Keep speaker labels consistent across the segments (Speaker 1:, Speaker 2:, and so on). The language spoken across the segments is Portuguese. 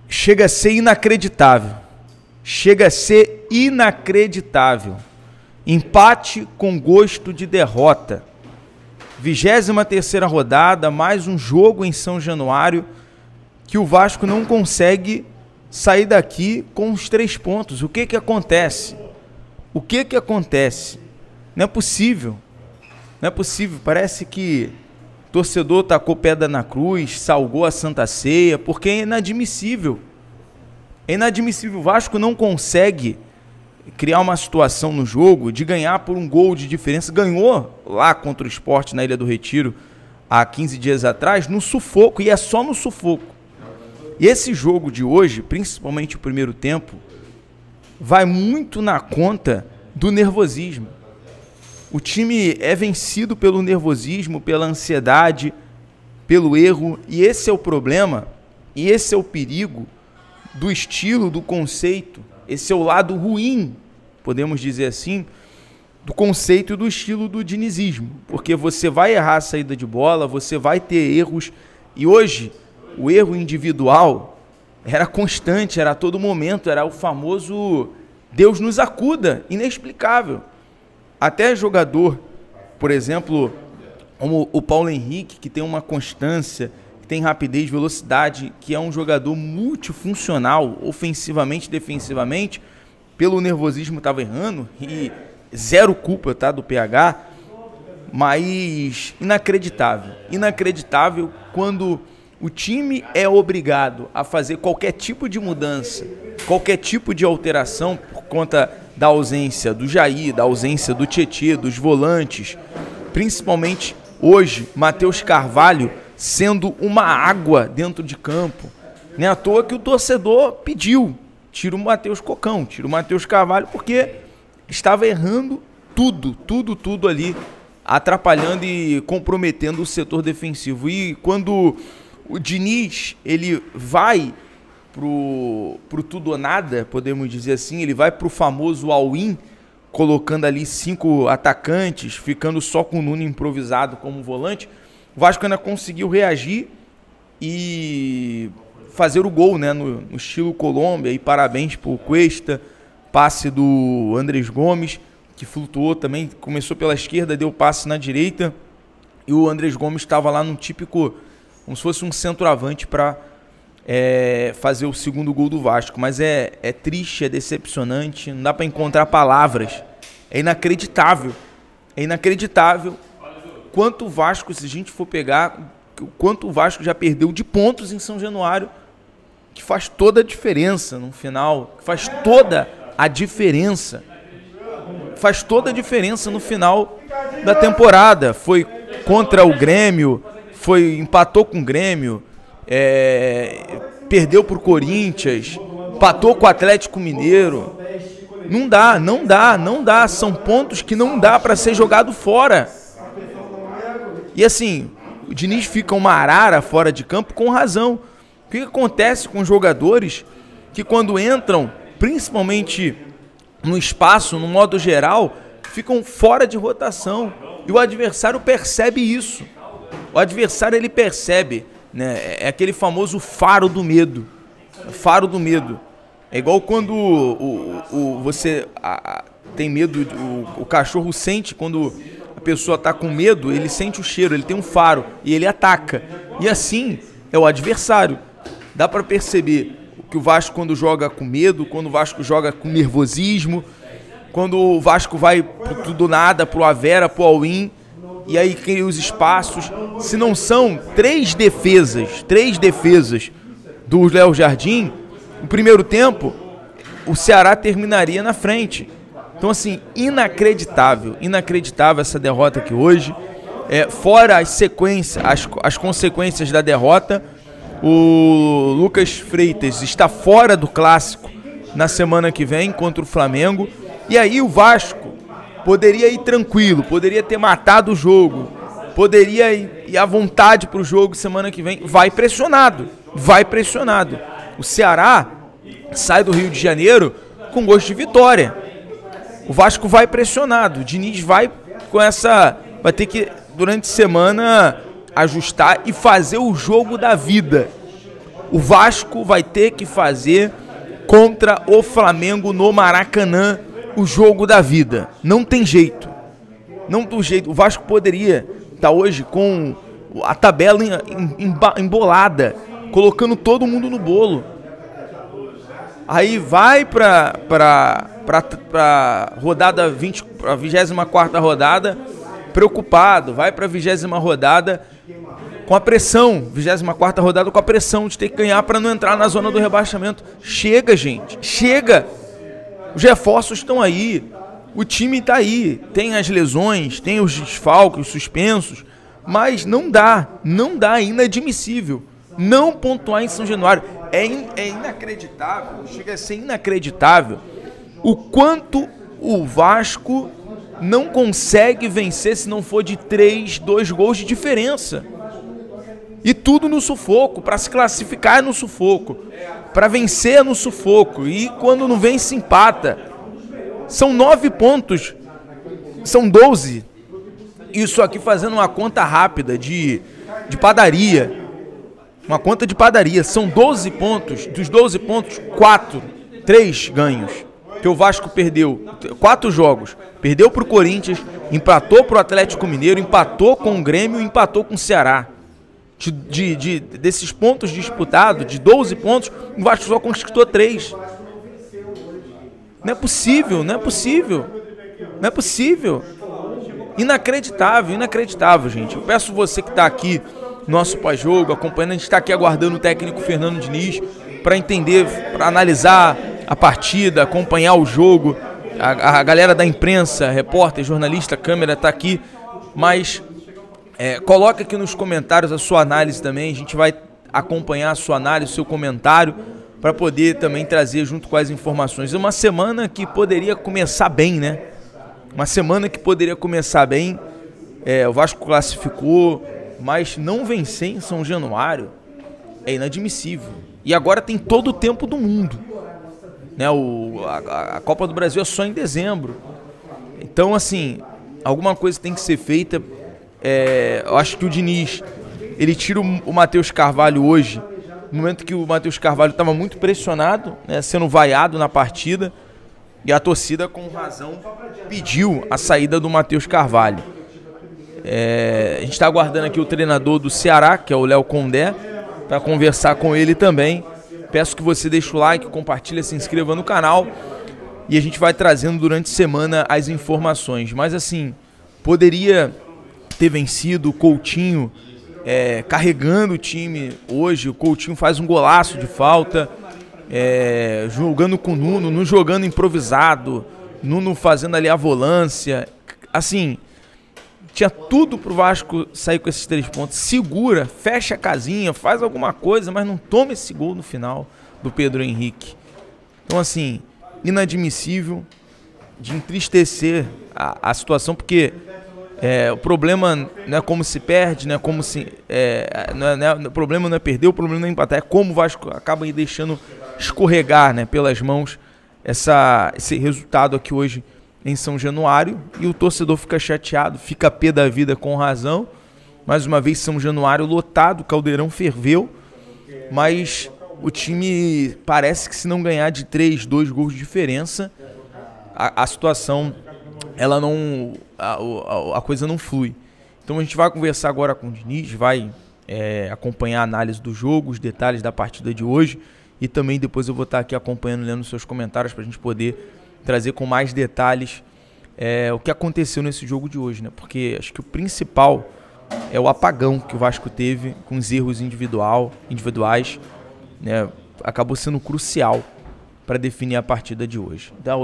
Speaker 1: Chega a ser inacreditável. Chega a ser inacreditável. Empate com gosto de derrota. 23ª rodada, mais um jogo em São Januário que o Vasco não consegue sair daqui com os 3 pontos. O que que acontece? O que que acontece? Não é possível. Não é possível. Parece que o torcedor tacou pedra na cruz, salgou a Santa Ceia, porque é inadmissível. É inadmissível. O Vasco não consegue criar uma situação no jogo de ganhar por um gol de diferença. Ganhou lá contra o Sport na Ilha do Retiro há 15 dias atrás, no sufoco, e é só no sufoco. E esse jogo de hoje, principalmente o primeiro tempo, vai muito na conta do nervosismo. O time é vencido pelo nervosismo, pela ansiedade, pelo erro, e esse é o problema, e esse é o perigo do estilo, do conceito. Esse é o lado ruim, podemos dizer assim, do conceito e do estilo do dinizismo. Porque você vai errar a saída de bola, você vai ter erros. E hoje, o erro individual era constante, era a todo momento, era o famoso Deus nos acuda, inexplicável. Até jogador, por exemplo, como o Paulo Henrique, que tem uma constância, que tem rapidez, velocidade, que é um jogador multifuncional, ofensivamente, defensivamente, pelo nervosismo estava errando, e zero culpa, tá, do PH, mas inacreditável. Inacreditável quando o time é obrigado a fazer qualquer tipo de mudança, qualquer tipo de alteração por conta da ausência do Jair, da ausência do Tietê, dos volantes, principalmente hoje, Matheus Carvalho sendo uma água dentro de campo. Não é à toa que o torcedor pediu, tira o Matheus Cocão, tira o Matheus Carvalho, porque estava errando tudo ali, atrapalhando e comprometendo o setor defensivo. E quando o Diniz, ele vai pro tudo ou nada, podemos dizer assim, ele vai pro famoso all-in, colocando ali 5 atacantes, ficando só com o Nuno improvisado como volante, o Vasco ainda conseguiu reagir e fazer o gol, né, no estilo Colômbia, e parabéns pro Cuesta, passe do Andrés Gomes, que flutuou também, começou pela esquerda, deu passe na direita, e o Andrés Gomes estava lá num típico, como se fosse um centroavante para fazer o segundo gol do Vasco. Mas é triste, é decepcionante, não dá para encontrar palavras, é inacreditável quanto o Vasco, se a gente for pegar, quanto o Vasco já perdeu de pontos em São Januário, que faz toda a diferença no final, que faz toda a diferença no final da temporada. Foi contra o Grêmio, empatou com o Grêmio, perdeu para o Corinthians, empatou com o Atlético Mineiro. Não dá, são pontos que não dá para ser jogado fora. E assim, o Diniz fica uma arara fora de campo com razão. O que acontece com jogadores que quando entram, principalmente no espaço, no modo geral, ficam fora de rotação, e o adversário percebe isso. O adversário, ele percebe, né? É aquele famoso faro do medo. É igual quando você tem medo, o cachorro sente quando a pessoa está com medo, ele sente o cheiro, ele tem um faro e ele ataca. E assim é o adversário. Dá para perceber que o Vasco, quando joga com medo, quando o Vasco joga com nervosismo, quando o Vasco vai pro tudo nada, pro Avera, pro all-in, e aí cria os espaços. Se não são 3 defesas do Léo Jardim, no primeiro tempo, o Ceará terminaria na frente. Então, assim, inacreditável essa derrota aqui hoje. Fora as consequências da derrota, o Lucas Freitas está fora do Clássico na semana que vem contra o Flamengo. E aí o Vasco poderia ir tranquilo, poderia ter matado o jogo, poderia ir à vontade para o jogo semana que vem. Vai pressionado. O Ceará sai do Rio de Janeiro com gosto de vitória. O Vasco vai pressionado. O Diniz vai ter que, durante a semana, ajustar e fazer o jogo da vida. O Vasco vai ter que fazer contra o Flamengo no Maracanã o jogo da vida. Não tem jeito. Não tem jeito. O Vasco poderia estar hoje com a tabela embolada, colocando todo mundo no bolo. Aí vai para rodada 20, para a 24ª rodada, preocupado. Vai para a 20ª rodada com a pressão, 24ª rodada com a pressão de ter que ganhar para não entrar na zona do rebaixamento. Chega, gente, chega. Os reforços estão aí, o time está aí, tem as lesões, tem os desfalques, os suspensos, mas não dá, é inadmissível não pontuar em São Januário. É inacreditável, chega a ser inacreditável o quanto o Vasco não consegue vencer se não for de 2 gols de diferença. E tudo no sufoco, para se classificar é no sufoco, para vencer é no sufoco, e quando não vence empata. São 9 pontos, são 12. Isso aqui fazendo uma conta rápida de padaria. Uma conta de padaria, são 12 pontos, dos 12 pontos, 3 ganhos. Que o Vasco perdeu 4 jogos, perdeu para o Corinthians, empatou para o Atlético Mineiro, empatou com o Grêmio, empatou com o Ceará. Desses pontos disputados, de 12 pontos, o Vasco só conquistou 3. Não é possível, não é possível, não é possível. Inacreditável, inacreditável, gente. Eu peço você que está aqui, nosso pós-jogo, acompanhando, a gente está aqui aguardando o técnico Fernando Diniz para entender, para analisar a partida, acompanhar o jogo. A galera da imprensa, repórter, jornalista, câmera está aqui, mas coloca aqui nos comentários a sua análise também, a gente vai acompanhar a sua análise, o seu comentário, para poder também trazer junto com as informações. É uma semana que poderia começar bem, né? Uma semana que poderia começar bem, o Vasco classificou, mas não vencer em São Januário é inadmissível. E agora tem todo o tempo do mundo, né? A Copa do Brasil é só em dezembro. Então, assim, alguma coisa tem que ser feita. Eu acho que o Diniz, ele tira o Matheus Carvalho hoje, no momento que o Matheus Carvalho estava muito pressionado, né, sendo vaiado na partida, e a torcida, com razão, pediu a saída do Matheus Carvalho. A gente está aguardando aqui o treinador do Ceará, que é o Léo Condé, para conversar com ele também. Peço que você deixe o like, compartilhe, se inscreva no canal, e a gente vai trazendo durante a semana as informações. Mas assim, poderia ter vencido o Coutinho, carregando o time hoje. O Coutinho faz um golaço de falta, jogando com o Nuno, não jogando improvisado, Nuno fazendo ali a volância. Assim, tinha tudo pro Vasco sair com esses 3 pontos. Segura, fecha a casinha, faz alguma coisa, mas não toma esse gol no final do Pedro Henrique. Então, assim, inadmissível, de entristecer a situação, porque o problema não é como se perde, não é como se... o problema não é perder, o problema não é empatar, é como o Vasco acaba aí deixando escorregar, né, pelas mãos esse resultado aqui hoje em São Januário, e o torcedor fica chateado, fica pé da vida, com razão. Mais uma vez São Januário lotado, o Caldeirão ferveu, mas o time parece que, se não ganhar de 2 gols de diferença, a situação, ela não, a coisa não flui. Então a gente vai conversar agora com o Diniz, vai acompanhar a análise do jogo, os detalhes da partida de hoje, e também depois eu vou estar aqui acompanhando, lendo seus comentários, para a gente poder trazer com mais detalhes o que aconteceu nesse jogo de hoje, né? Porque acho que o principal é o apagão que o Vasco teve com os erros individuais, né? Acabou sendo crucial para definir a partida de hoje. Então,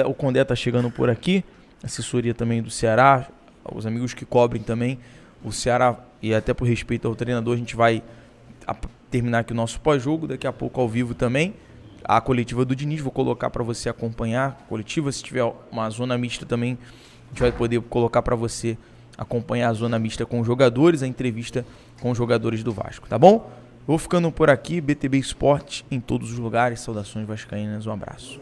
Speaker 1: o Condé está chegando por aqui, assessoria também do Ceará, os amigos que cobrem também o Ceará, e até por respeito ao treinador, a gente vai terminar aqui o nosso pós-jogo, daqui a pouco ao vivo também. A coletiva do Diniz, vou colocar para você acompanhar a coletiva. Se tiver uma zona mista também, a gente vai poder colocar para você acompanhar a zona mista com os jogadores, a entrevista com os jogadores do Vasco, tá bom? Vou ficando por aqui, BTB Esporte em todos os lugares. Saudações vascaínas, um abraço.